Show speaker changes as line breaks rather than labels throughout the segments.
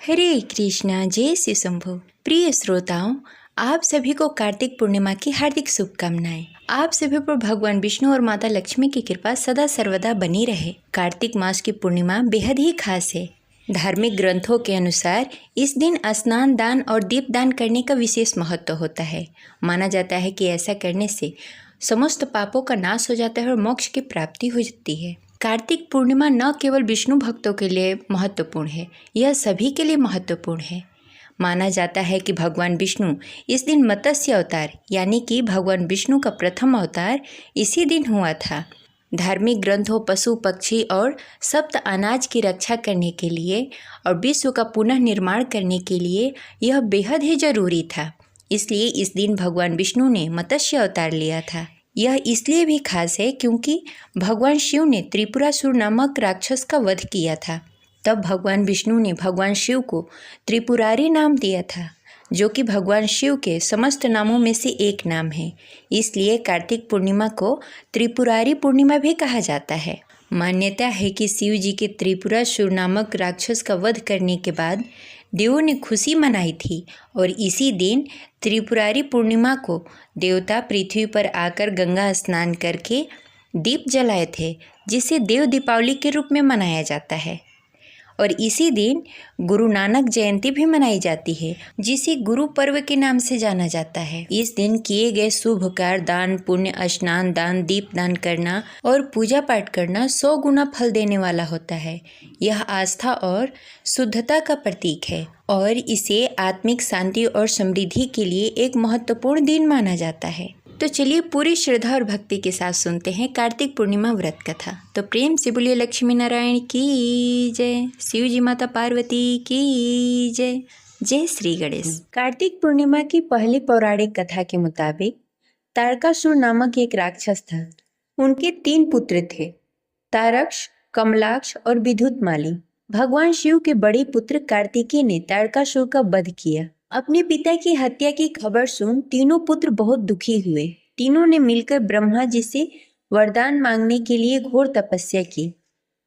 हरे कृष्णा, जय श्री शंभु। प्रिय श्रोताओं, आप सभी को कार्तिक पूर्णिमा की हार्दिक शुभकामनाएं। आप सभी पर भगवान विष्णु और माता लक्ष्मी की कृपा सदा सर्वदा बनी रहे। कार्तिक मास की पूर्णिमा बेहद ही खास है। धार्मिक ग्रंथों के अनुसार इस दिन स्नान दान और दीप दान करने का विशेष महत्व होता है। माना जाता है कि ऐसा करने से समस्त पापों का नाश हो जाता है और मोक्ष की प्राप्ति हो जाती है। कार्तिक पूर्णिमा न केवल विष्णु भक्तों के लिए महत्वपूर्ण है, यह सभी के लिए महत्वपूर्ण है। माना जाता है कि भगवान विष्णु इस दिन मत्स्य अवतार यानी कि भगवान विष्णु का प्रथम अवतार इसी दिन हुआ था। धार्मिक ग्रंथों, पशु पक्षी और सप्त अनाज की रक्षा करने के लिए और विश्व का पुनः निर्माण करने के लिए यह बेहद ही जरूरी था। इसलिए इस दिन भगवान विष्णु ने मत्स्य अवतार लिया था। यह इसलिए भी खास है क्योंकि भगवान शिव ने त्रिपुरासुर नामक राक्षस का वध किया था। तब भगवान विष्णु ने भगवान शिव को त्रिपुरारी नाम दिया था, जो कि भगवान शिव के समस्त नामों में से एक नाम है। इसलिए कार्तिक पूर्णिमा को त्रिपुरारी पूर्णिमा भी कहा जाता है। मान्यता है कि शिव जी के त्रिपुरासुर नामक राक्षस का वध करने के बाद देवों ने खुशी मनाई थी और इसी दिन त्रिपुरारी पूर्णिमा को देवता पृथ्वी पर आकर गंगा स्नान करके दीप जलाए थे, जिसे देव दीपावली के रूप में मनाया जाता है। और इसी दिन गुरु नानक जयंती भी मनाई जाती है, जिसे गुरु पर्व के नाम से जाना जाता है। इस दिन किए गए शुभ कार्य, दान पुण्य, स्नान दान, दीप दान करना और पूजा पाठ करना 100 गुना फल देने वाला होता है। यह आस्था और शुद्धता का प्रतीक है और इसे आत्मिक शांति और समृद्धि के लिए एक महत्वपूर्ण दिन माना जाता है। तो चलिए पूरी श्रद्धा और भक्ति के साथ सुनते हैं कार्तिक पूर्णिमा व्रत कथा। तो प्रेम से बोलिए लक्ष्मी नारायण की जय, शिव जी माता पार्वती की जय, जय श्री गणेश। कार्तिक पूर्णिमा की पहली पौराणिक कथा के मुताबिक तारकासुर नामक एक राक्षस था। उनके 3 पुत्र थे, तारक्ष, कमलाक्ष और विद्युतमाली। भगवान शिव के बड़े पुत्र कार्तिकेय ने तारकासुर का वध किया। अपने पिता की हत्या की खबर सुन तीनों पुत्र बहुत दुखी हुए। तीनों ने मिलकर ब्रह्मा जी से वरदान मांगने के लिए घोर तपस्या की।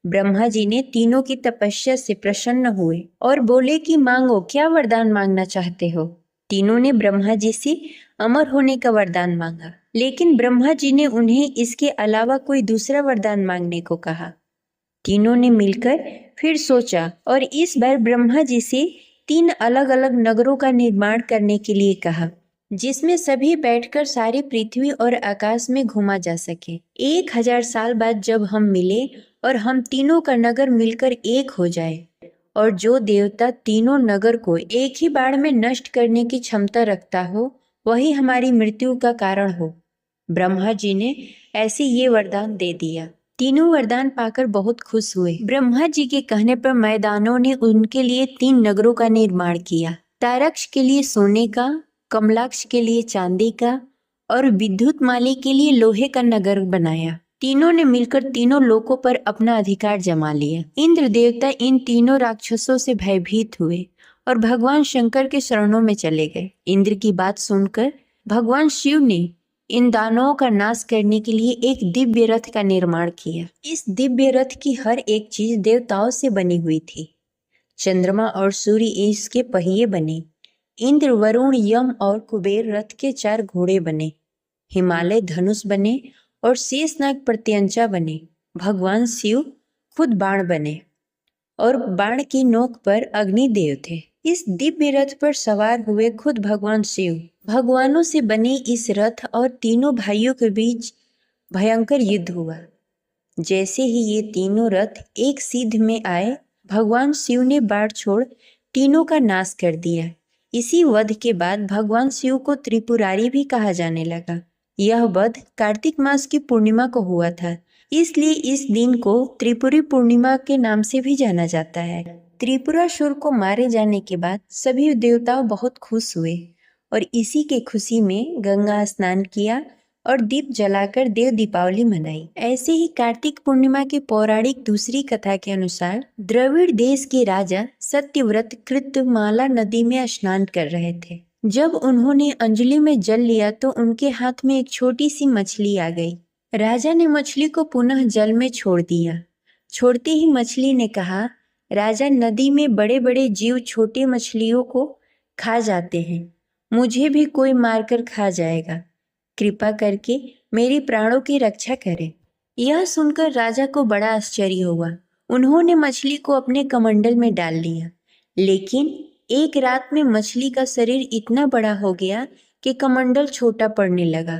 ब्रह्मा जी ने तीनों की तपस्या से प्रसन्न हुए और बोले कि मांगो, क्या वरदान मांगना चाहते हो। तीनों ने ब्रह्मा जी से अमर होने का वरदान मांगा, लेकिन ब्रह्मा जी ने उन्हें इसके अलावा कोई दूसरा वरदान मांगने को कहा। तीनों ने मिलकर फिर सोचा और इस बार ब्रह्मा जी से 3 अलग अलग नगरों का निर्माण करने के लिए कहा, जिसमें सभी बैठकर सारी पृथ्वी और आकाश में घूमा जा सके। 1000 साल बाद जब हम मिले और हम तीनों का नगर मिलकर एक हो जाए और जो देवता तीनों नगर को एक ही बार में नष्ट करने की क्षमता रखता हो, वही हमारी मृत्यु का कारण हो। ब्रह्मा जी ने ऐसे ये वरदान दे दिया। तीनों वरदान पाकर बहुत खुश हुए। ब्रह्मा जी के कहने पर मैदानों ने उनके लिए 3 नगरों का निर्माण किया। तारक्ष के लिए सोने का, कमलाक्ष के लिए चांदी का और विद्युतमाली के लिए लोहे का नगर बनाया। तीनों ने मिलकर तीनों लोकों पर अपना अधिकार जमा लिया। इंद्र देवता इन तीनों राक्षसों से भयभीत हुए और भगवान शंकर के शरणों में चले गए। इंद्र की बात सुनकर भगवान शिव ने इन दानवों का नाश करने के लिए एक दिव्य रथ का निर्माण किया। इस दिव्य रथ की हर एक चीज देवताओं से बनी हुई थी। चंद्रमा और सूर्य इसके पहिए बने। इंद्र, वरुण, यम और कुबेर रथ के 4 घोड़े बने। हिमालय धनुष बने और शेषनाग प्रत्यंचा बने। भगवान शिव खुद बाण बने और बाण की नोक पर अग्निदेव थे। इस दिव्य रथ पर सवार हुए खुद भगवान शिव। भगवानों से बने इस रथ और तीनों भाइयों के बीच भयंकर युद्ध हुआ। जैसे ही ये तीनों रथ एक सिद्ध में आए, भगवान शिव ने बाण छोड़ तीनों का नाश कर दिया। इसी वध के बाद भगवान शिव को त्रिपुरारी भी कहा जाने लगा। यह वध कार्तिक मास की पूर्णिमा को हुआ था, इसलिए इस दिन को त्रिपुरी पूर्णिमा के नाम से भी जाना जाता है। त्रिपुरासुर को मारे जाने के बाद सभी देवता बहुत खुश हुए और इसी के खुशी में गंगा स्नान किया और दीप जलाकर देव दीपावली मनाई। ऐसे ही कार्तिक पूर्णिमा की पौराणिक दूसरी कथा के अनुसार द्रविड़ देश के राजा सत्यव्रत कृतमाला नदी में स्नान कर रहे थे। जब उन्होंने अंजलि में जल लिया तो उनके हाथ में एक छोटी सी मछली आ गई। राजा ने मछली को पुनः जल में छोड़ दिया। छोड़ते ही मछली ने कहा, राजा, नदी में बड़े बड़े जीव छोटी मछलियों को खा जाते हैं, मुझे भी कोई मारकर खा जाएगा, कृपा करके मेरी प्राणों की रक्षा करें। यह सुनकर राजा को बड़ा आश्चर्य हुआ। उन्होंने मछली को अपने कमंडल में डाल लिया, लेकिन एक रात में मछली का शरीर इतना बड़ा हो गया कि कमंडल छोटा पड़ने लगा।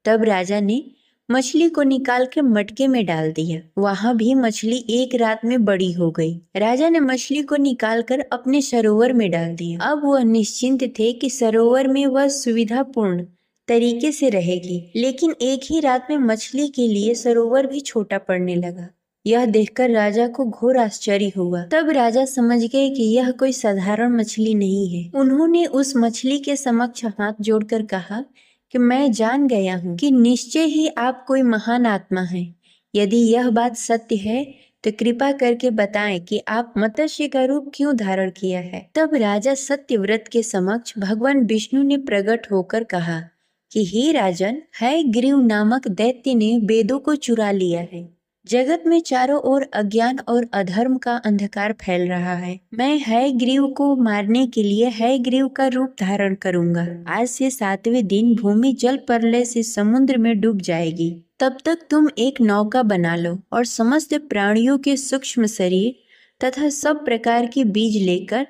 तब राजा ने मछली को निकाल के मटके में डाल दिया। वहां भी मछली एक रात में बड़ी हो गई। राजा ने मछली को निकालकर अपने सरोवर में डाल दिया। अब वह निश्चिंत थे कि सरोवर में वह सुविधापूर्ण तरीके से रहेगी, लेकिन एक ही रात में मछली के लिए सरोवर भी छोटा पड़ने लगा। यह देखकर राजा को घोर आश्चर्य हुआ। तब राजा समझ गए कि यह कोई साधारण मछली नहीं है। उन्होंने उस मछली के समक्ष हाथ जोड़कर कहा कि मैं जान गया हूँ कि निश्चय ही आप कोई महान आत्मा हैं। यदि यह बात सत्य है तो कृपा करके बताएं कि आप मत्स्य का रूप क्यों धारण किया है। तब राजा सत्यव्रत के समक्ष भगवान विष्णु ने प्रकट होकर कहा कि हे राजन, हयग्रीव नामक दैत्य ने वेदों को चुरा लिया है। जगत में चारों ओर अज्ञान और अधर्म का अंधकार फैल रहा है। मैं हयग्रीव को मारने के लिए हयग्रीव का रूप धारण करूंगा। आज से 7वें दिन भूमि जल प्रलय से समुद्र में डूब जाएगी। तब तक तुम एक नौका बना लो और समस्त प्राणियों के सूक्ष्म शरीर तथा सब प्रकार के बीज लेकर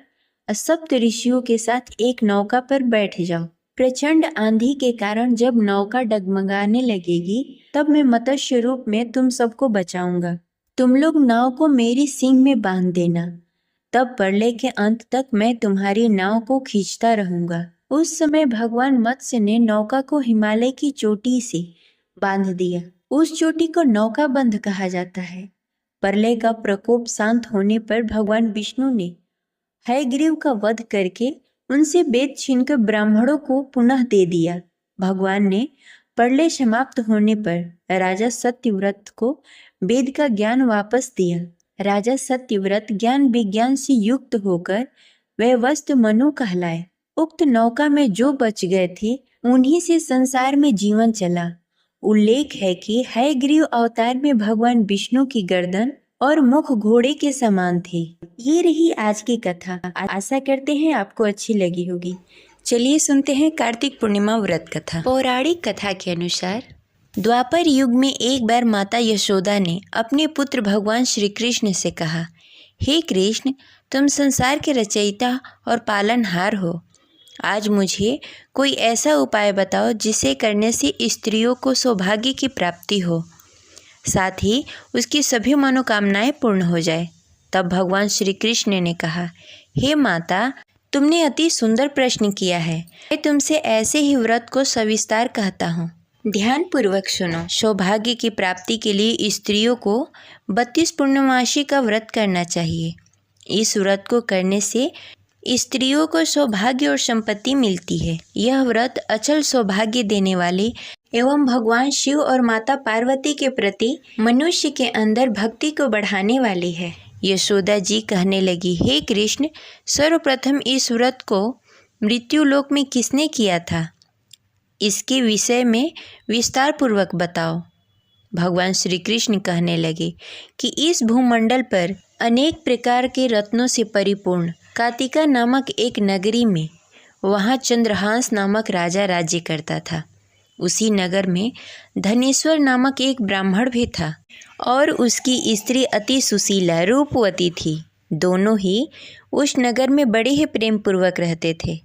सप्त ऋषियों के साथ एक नौका पर बैठ जाओ। प्रचंड आंधी के कारण जब नौका डगमगाने लगेगी तब मैं मत्स्य रूप में तुम सबको बचाऊंगा। तुम लोग नाव को मेरी सींग में बांध देना। तब प्रलय के अंत तक मैं तुम्हारी नाव को खींचता रहूंगा। उस समय भगवान मत्स्य ने नौका को हिमालय की चोटी से बांध दिया। उस चोटी को नौका बंध कहा जाता है। प्रलय का प्रकोप शांत होने पर भगवान विष्णु ने हयग्रीव का वध करके उनसे वेद छीनकर ब्राह्मणों को पुनः दे दिया। भगवान ने प्रलय समाप्त होने पर राजा सत्यव्रत को वेद का ज्ञान वापस दिया। राजा सत्यव्रत ज्ञान विज्ञान से युक्त होकर वह वस्त मनु कहलाए। उक्त नौका में जो बच गए थे उन्हीं से संसार में जीवन चला। उल्लेख है कि हयग्रीव अवतार में भगवान विष्णु की गर्दन और मुख घोड़े के समान थे। ये रही आज की कथा। आशा करते हैं आपको अच्छी लगी होगी। चलिए सुनते हैं कार्तिक पूर्णिमा व्रत कथा। पौराणिक कथा के अनुसार द्वापर युग में एक बार माता यशोदा ने अपने पुत्र भगवान श्री कृष्ण से कहा, हे कृष्ण, तुम संसार के रचयिता और पालनहार हो। आज मुझे कोई ऐसा उपाय बताओ जिसे करने से स्त्रियों को सौभाग्य की प्राप्ति हो, साथ ही उसकी सभी मनोकामनाएं पूर्ण हो जाए। तब भगवान श्री कृष्ण ने कहा, हे माता, तुमने अति सुंदर प्रश्न किया है। मैं तुमसे ऐसे ही व्रत को सविस्तार कहता हूँ। ध्यान पूर्वक सुनो। सौभाग्य की प्राप्ति के लिए स्त्रियों को 32 पूर्णमासी का व्रत करना चाहिए। इस व्रत को करने से स्त्रियों को सौभाग्य और संपत्ति मिलती है। यह व्रत अचल सौभाग्य देने वाले एवं भगवान शिव और माता पार्वती के प्रति मनुष्य के अंदर भक्ति को बढ़ाने वाली है। यशोदा जी कहने लगी, हे कृष्ण, सर्वप्रथम इस व्रत को मृत्युलोक में किसने किया था? इसके विषय में विस्तार पूर्वक बताओ। भगवान श्री कृष्ण कहने लगे कि इस भूमंडल पर अनेक प्रकार के रत्नों से परिपूर्ण कातिका नामक एक नगरी में, वहाँ चंद्रहांस नामक राजा राज्य करता था। उसी नगर में धनेश्वर नामक एक ब्राह्मण भी था और उसकी स्त्री अति सुशीला रूपवती थी। दोनों ही उस नगर में बड़े ही प्रेम पूर्वक रहते थे।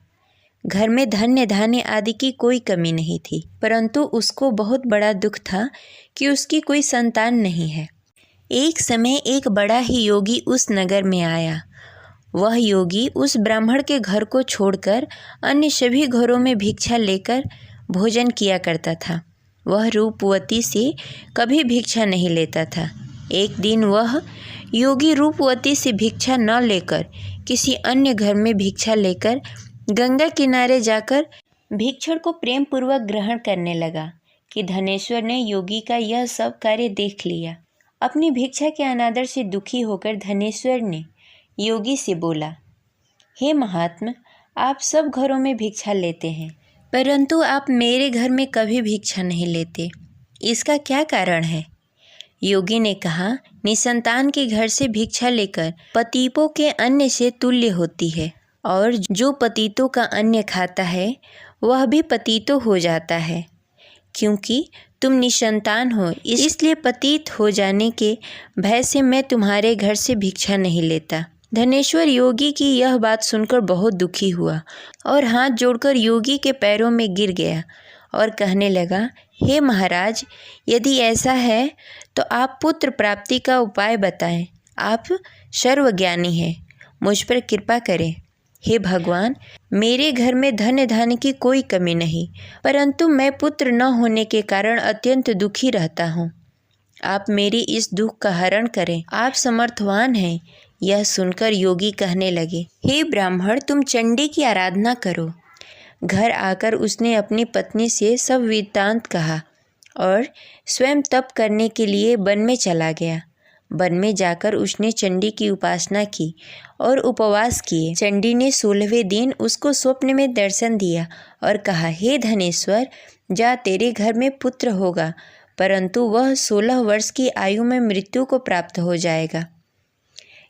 घर में धन्य धान्य आदि की कोई कमी नहीं थी, परंतु उसको बहुत बड़ा दुख था कि उसकी कोई संतान नहीं है। एक समय एक बड़ा ही योगी उस नगर में आया। वह योगी उस ब्राह्मण के घर को छोड़कर अन्य सभी घरों में भिक्षा लेकर भोजन किया करता था। वह रूपवती से कभी भिक्षा नहीं लेता था। एक दिन वह योगी रूपवती से भिक्षा न लेकर किसी अन्य घर में भिक्षा लेकर गंगा किनारे जाकर भिक्षुक को प्रेम पूर्वक ग्रहण करने लगा कि धनेश्वर ने योगी का यह सब कार्य देख लिया। अपनी भिक्षा के अनादर से दुखी होकर धनेश्वर ने योगी से बोला, हे महात्मा, आप सब घरों में भिक्षा लेते हैं, परंतु आप मेरे घर में कभी भिक्षा नहीं लेते। इसका क्या कारण है? योगी ने कहा, निसंतान के घर से भिक्षा लेकर पतितों के अन्न से तुल्य होती है, और जो पतितों का अन्न खाता है वह भी पतित हो जाता है। क्योंकि तुम निसंतान हो, इसलिए पतित हो जाने के भय से मैं तुम्हारे घर से भिक्षा नहीं लेता। धनेश्वर योगी की यह बात सुनकर बहुत दुखी हुआ और हाथ जोड़कर योगी के पैरों में गिर गया और कहने लगा, हे महाराज, यदि ऐसा है तो आप पुत्र प्राप्ति का उपाय बताएं। आप सर्वज्ञानी हैं, मुझ पर कृपा करें। हे भगवान, मेरे घर में धन धान्य की कोई कमी नहीं, परंतु मैं पुत्र न होने के कारण अत्यंत दुखी रहता हूँ। आप मेरी इस दुख का हरण करें, आप समर्थवान हैं। यह सुनकर योगी कहने लगे, हे ब्राह्मण, तुम चंडी की आराधना करो। घर आकर उसने अपनी पत्नी से सब वृत्तांत कहा और स्वयं तप करने के लिए वन में चला गया। वन में जाकर उसने चंडी की उपासना की और उपवास किए। चंडी ने 16वें दिन उसको स्वप्न में दर्शन दिया और कहा, हे धनेश्वर, जा, तेरे घर में पुत्र होगा, परंतु वह 16 वर्ष की आयु में मृत्यु को प्राप्त हो जाएगा।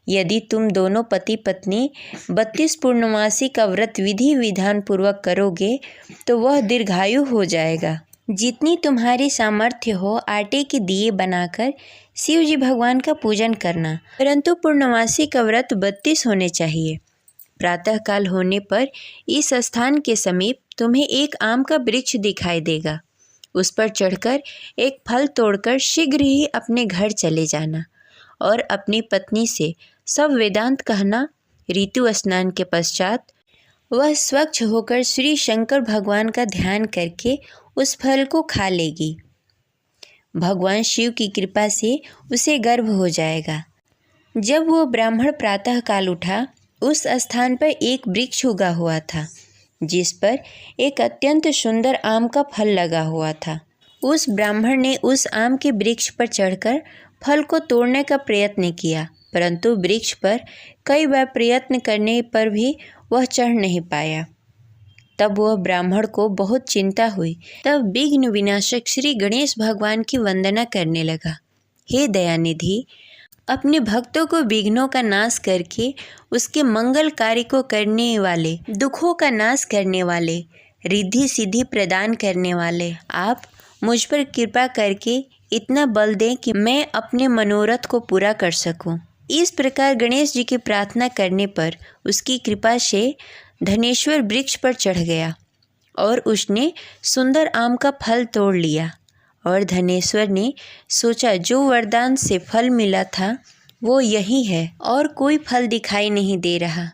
यदि तुम दोनों पति पत्नी 32 पूर्णमासी का व्रत विधि विधान पूर्वक करोगे तो वह दीर्घायु हो जाएगा। जितनी तुम्हारी सामर्थ्य हो, आटे के दिए बनाकर शिव जी भगवान का पूजन करना, परंतु पूर्णमासी का व्रत 32 होने चाहिए। प्रातःकाल होने पर इस स्थान के समीप तुम्हें एक आम का वृक्ष दिखाई देगा। उस पर चढ़कर एक फल तोड़कर शीघ्र ही अपने घर चले जाना और अपनी पत्नी से सब वेदांत कहना। ऋतु स्नान के पश्चात वह स्वच्छ होकर श्री शंकर भगवान का ध्यान करके उस फल को खा लेगी। भगवान शिव की कृपा से उसे गर्भ हो जाएगा। जब वो ब्राह्मण प्रातःकाल उठा, उस स्थान पर एक वृक्ष उगा हुआ था जिस पर एक अत्यंत सुंदर आम का फल लगा हुआ था। उस ब्राह्मण ने उस आम के वृक्ष पर चढ़कर फल को तोड़ने का प्रयत्न किया, परंतु वृक्ष पर कई बार प्रयत्न करने पर भी वह चढ़ नहीं पाया। तब वह ब्राह्मण को बहुत चिंता हुई। तब विघ्न विनाशक श्री गणेश भगवान की वंदना करने लगा। हे दयानिधि, अपने भक्तों को विघ्नों का नाश करके उसके मंगल कार्य को करने वाले, दुखों का नाश करने वाले, रिद्धि सिद्धि प्रदान करने वाले, आप मुझ पर कृपा करके इतना बल दें कि मैं अपने मनोरथ को पूरा कर सकूं। इस प्रकार गणेश जी की प्रार्थना करने पर उसकी कृपा से धनेश्वर वृक्ष पर चढ़ गया और उसने सुंदर आम का फल तोड़ लिया। और धनेश्वर ने सोचा, जो वरदान से फल मिला था वो यही है और कोई फल दिखाई नहीं दे रहा।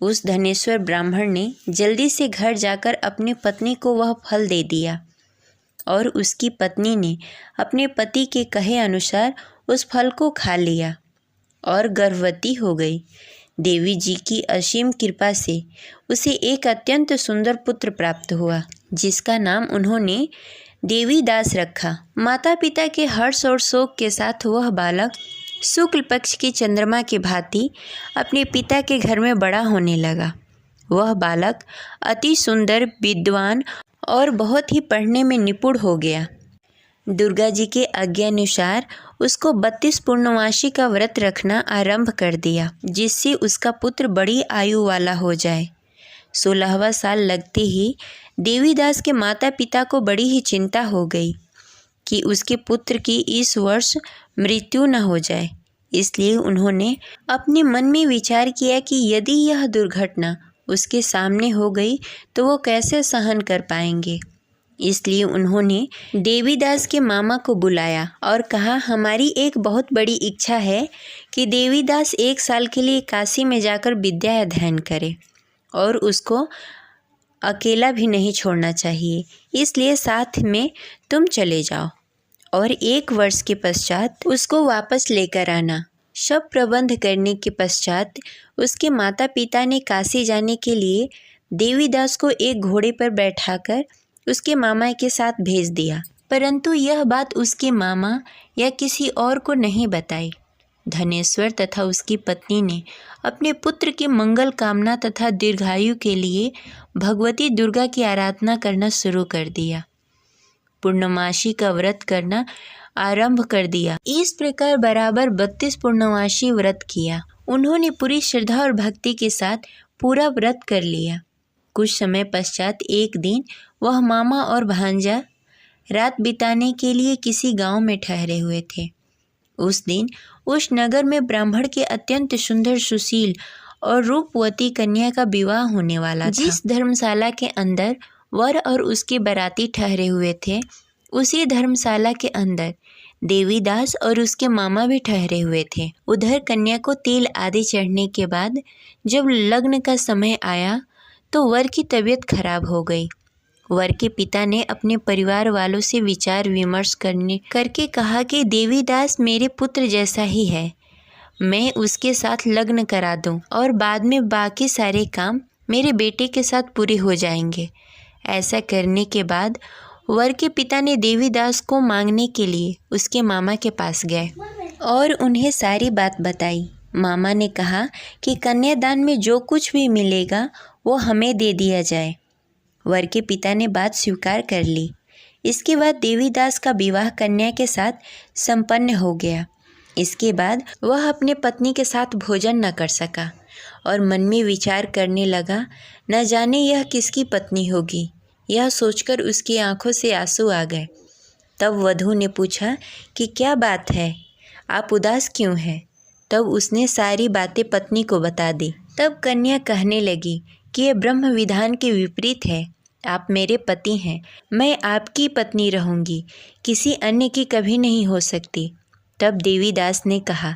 उस धनेश्वर ब्राह्मण ने जल्दी से घर जाकर अपनी पत्नी को वह फल दे दिया और उसकी पत्नी ने अपने पति के कहे अनुसार उस फल को खा लिया और गर्भवती हो गई। देवी जी की असीम कृपा से उसे एक अत्यंत सुंदर पुत्र प्राप्त हुआ, जिसका नाम उन्होंने देवीदास रखा। माता पिता के हर्ष और शोक के साथ वह बालक शुक्ल पक्ष की चंद्रमा की भांति अपने पिता के घर में बड़ा होने लगा। वह बालक अति सुंदर, विद्वान और बहुत ही पढ़ने में निपुण हो गया। दुर्गा जी के आज्ञानुसार उसको 32 पूर्णमासी का व्रत रखना आरंभ कर दिया, जिससे उसका पुत्र बड़ी आयु वाला हो जाए। 16वां साल लगते ही देवीदास के माता पिता को बड़ी ही चिंता हो गई कि उसके पुत्र की इस वर्ष मृत्यु न हो जाए। इसलिए उन्होंने अपने मन में विचार किया कि यदि यह दुर्घटना उसके सामने हो गई तो वो कैसे सहन कर पाएंगे। इसलिए उन्होंने देवीदास के मामा को बुलाया और कहा, हमारी एक बहुत बड़ी इच्छा है कि देवीदास 1 साल के लिए काशी में जाकर विद्या अध्ययन करे और उसको अकेला भी नहीं छोड़ना चाहिए, इसलिए साथ में तुम चले जाओ और 1 वर्ष के पश्चात उसको वापस लेकर आना। सब प्रबंध करने के पश्चात उसके माता पिता ने काशी जाने के लिए देवीदास को एक घोड़े पर बैठाकर उसके मामा के साथ भेज दिया, परंतु यह बात उसके मामा या किसी और को नहीं बताई। धनेश्वर तथा उसकी पत्नी ने अपने पुत्र के मंगल कामना तथा दीर्घायु के लिए भगवती दुर्गा की आराधना करना शुरू कर दिया। पूर्णमासी का व्रत करना आरंभ कर दिया। इस प्रकार बराबर 32 पूर्णमासी व्रत किया। उन्होंने पूरी श्रद्धा और भक्ति के साथ पूरा व्रत कर लिया। कुछ समय पश्चात एक दिन वह मामा और भांजा रात बिताने के लिए किसी गांव में ठहरे हुए थे। उस दिन उस नगर में ब्राह्मण के अत्यंत सुंदर, सुशील और रूपवती कन्या का विवाह होने वाला था। जिस धर्मशाला के अंदर वर और उसके बाराती ठहरे हुए थे, उसी धर्मशाला के अंदर देवीदास और उसके मामा भी ठहरे हुए थे। उधर कन्या को तेल आदि चढ़ने के बाद जब लग्न का समय आया तो वर की तबीयत खराब हो गई। वर के पिता ने अपने परिवार वालों से विचार विमर्श करके कहा कि देवीदास मेरे पुत्र जैसा ही है, मैं उसके साथ लग्न करा दूं और बाद में बाकी सारे काम मेरे बेटे के साथ पूरे हो जाएंगे। ऐसा करने के बाद वर के पिता ने देवीदास को मांगने के लिए उसके मामा के पास गए और उन्हें सारी बात बताई। मामा ने कहा कि कन्यादान में जो कुछ भी मिलेगा वो हमें दे दिया जाए। वर के पिता ने बात स्वीकार कर ली। इसके बाद देवीदास का विवाह कन्या के साथ संपन्न हो गया। इसके बाद वह अपने पत्नी के साथ भोजन न कर सका और मन में विचार करने लगा, न जाने यह किसकी पत्नी होगी। यह सोचकर उसकी आंखों से आंसू आ गए। तब वधू ने पूछा कि क्या बात है, आप उदास क्यों हैं? तब उसने सारी बातें पत्नी को बता दी। तब कन्या कहने लगी कि यह ब्रह्म विधान के विपरीत है। आप मेरे पति हैं, मैं आपकी पत्नी रहूंगी, किसी अन्य की कभी नहीं हो सकती। तब देवीदास ने कहा,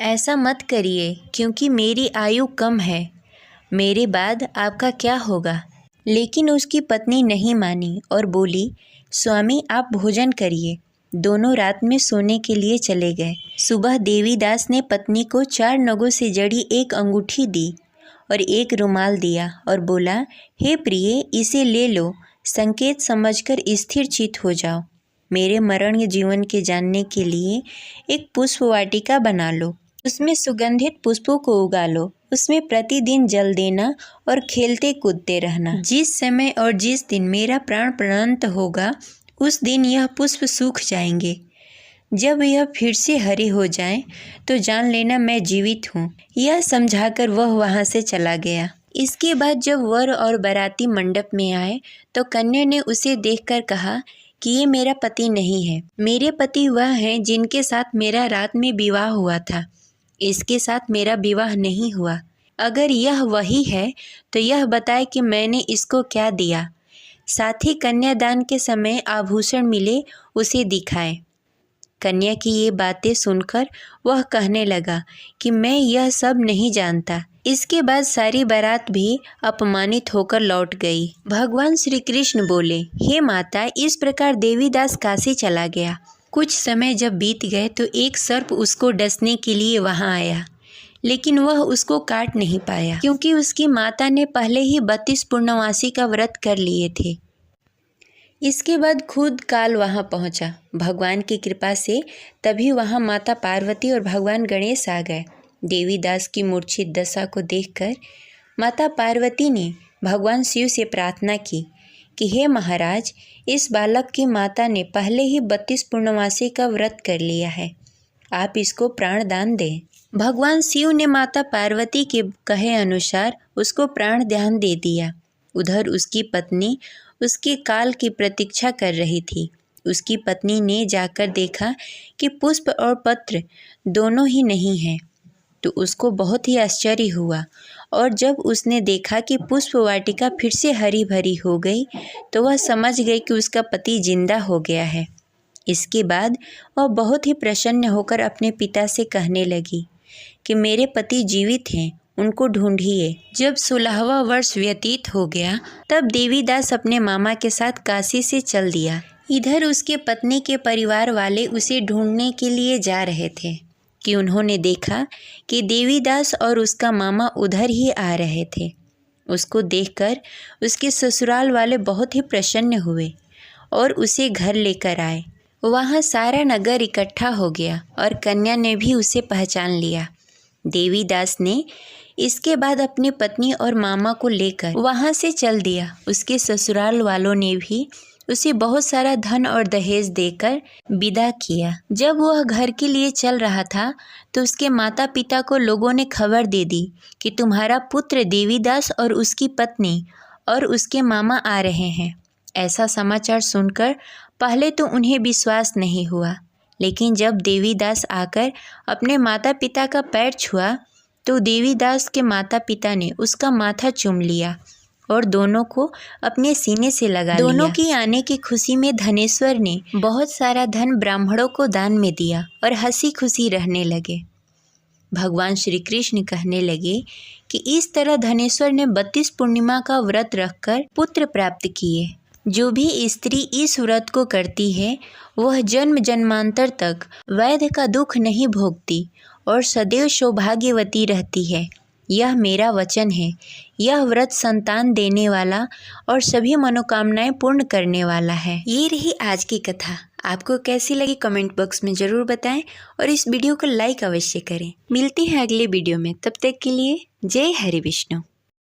ऐसा मत करिए, क्योंकि मेरी आयु कम है, मेरे बाद आपका क्या होगा। लेकिन उसकी पत्नी नहीं मानी और बोली, स्वामी आप भोजन करिए। दोनों रात में सोने के लिए चले गए। सुबह देवीदास ने पत्नी को 4 नगों से जड़ी एक अंगूठी दी और एक रुमाल दिया और बोला, हे प्रिय, इसे ले लो, संकेत समझकर स्थिर चित्त हो जाओ। मेरे मरण जीवन के जानने के लिए एक पुष्प वाटिका बना लो, उसमें सुगंधित पुष्पों को उगा लो, उसमें प्रतिदिन जल देना और खेलते कूदते रहना। जिस समय और जिस दिन मेरा प्राण प्राणांत होगा, उस दिन यह पुष्प सूख जाएंगे। जब यह फिर से हरे हो जाएं, तो जान लेना मैं जीवित हूँ। यह समझाकर वह वहाँ से चला गया। इसके बाद जब वर और बाराती मंडप में आए तो कन्या ने उसे देखकर कहा कि ये मेरा पति नहीं है, मेरे पति वह हैं जिनके साथ मेरा रात में विवाह हुआ था। इसके साथ मेरा विवाह नहीं हुआ। अगर यह वही है तो यह बताए कि मैंने इसको क्या दिया, साथ ही कन्यादान के समय आभूषण मिले उसे दिखाए। कन्या की ये बातें सुनकर वह कहने लगा कि मैं यह सब नहीं जानता। इसके बाद सारी बारात भी अपमानित होकर लौट गई। भगवान श्री कृष्ण बोले, हे माता, इस प्रकार देवीदास काशी चला गया। कुछ समय जब बीत गए तो एक सर्प उसको डसने के लिए वहां आया, लेकिन वह उसको काट नहीं पाया, क्योंकि उसकी माता ने पहले ही 32 पूर्णमासी का व्रत कर लिए थे। इसके बाद खुद काल वहां पहुंचा। भगवान की कृपा से तभी वहां माता पार्वती और भगवान गणेश आ गए। देवीदास की मूर्छित दशा को देखकर माता पार्वती ने भगवान शिव से प्रार्थना की कि हे महाराज, इस बालक की माता ने पहले ही 32 पूर्णमासी का व्रत कर लिया है, आप इसको प्राण दान दें। भगवान शिव ने माता पार्वती के कहे अनुसार उसको प्राण दान दे दिया। उधर उसकी पत्नी उसके काल की प्रतीक्षा कर रही थी। उसकी पत्नी ने जाकर देखा कि पुष्प और पत्र दोनों ही नहीं हैं, तो उसको बहुत ही आश्चर्य हुआ और जब उसने देखा कि पुष्प वाटिका फिर से हरी भरी हो गई तो वह समझ गई कि उसका पति जिंदा हो गया है। इसके बाद वह बहुत ही प्रसन्न होकर अपने पिता से कहने लगी कि मेरे पति जीवित हैं, उनको ढूंढिए। जब 16वां वर्ष व्यतीत हो गया तब देवीदास अपने मामा के साथ काशी से चल दिया। इधर उसके पत्नी के परिवार वाले उसे ढूंढने के लिए जा रहे थे कि उन्होंने देखा कि देवीदास और उसका मामा उधर ही आ रहे थे। उसको देखकर उसके ससुराल वाले बहुत ही प्रसन्न हुए और उसे घर लेकर आए। वहाँ सारा नगर इकट्ठा हो गया और कन्या ने भी उसे पहचान लिया। देवीदास ने इसके बाद अपनी पत्नी और मामा को लेकर वहाँ से चल दिया। उसके ससुराल वालों ने भी उसे बहुत सारा धन और दहेज देकर विदा किया। जब वह घर के लिए चल रहा था तो उसके माता पिता को लोगों ने खबर दे दी कि तुम्हारा पुत्र देवीदास और उसकी पत्नी और उसके मामा आ रहे हैं। ऐसा समाचार सुनकर पहले तो उन्हें विश्वास नहीं हुआ, लेकिन जब देवीदास आकर अपने माता पिता का पैर छुआ तो देवीदास के माता पिता ने उसका माथा चूम लिया और दोनों को अपने सीने से लगा लिया। दोनों की आने की खुशी में धनेश्वर ने बहुत सारा धन ब्राह्मणों को दान में दिया और हंसी खुशी रहने लगे। भगवान श्री कृष्ण कहने लगे कि इस तरह धनेश्वर ने 32 पूर्णिमा का व्रत रखकर पुत्र प्राप्त किए। जो भी स्त्री इस व्रत को करती है वह जन्म जन्मांतर तक वैध का दुख नहीं भोगती और सदैव सौभाग्यवती रहती है। यह मेरा वचन है। यह व्रत संतान देने वाला और सभी मनोकामनाएं पूर्ण करने वाला है। ये रही आज की कथा। आपको कैसी लगी कमेंट बॉक्स में ज़रूर बताएं और इस वीडियो को लाइक अवश्य करें। मिलते हैं अगले वीडियो में, तब तक के लिए जय हरि विष्णु।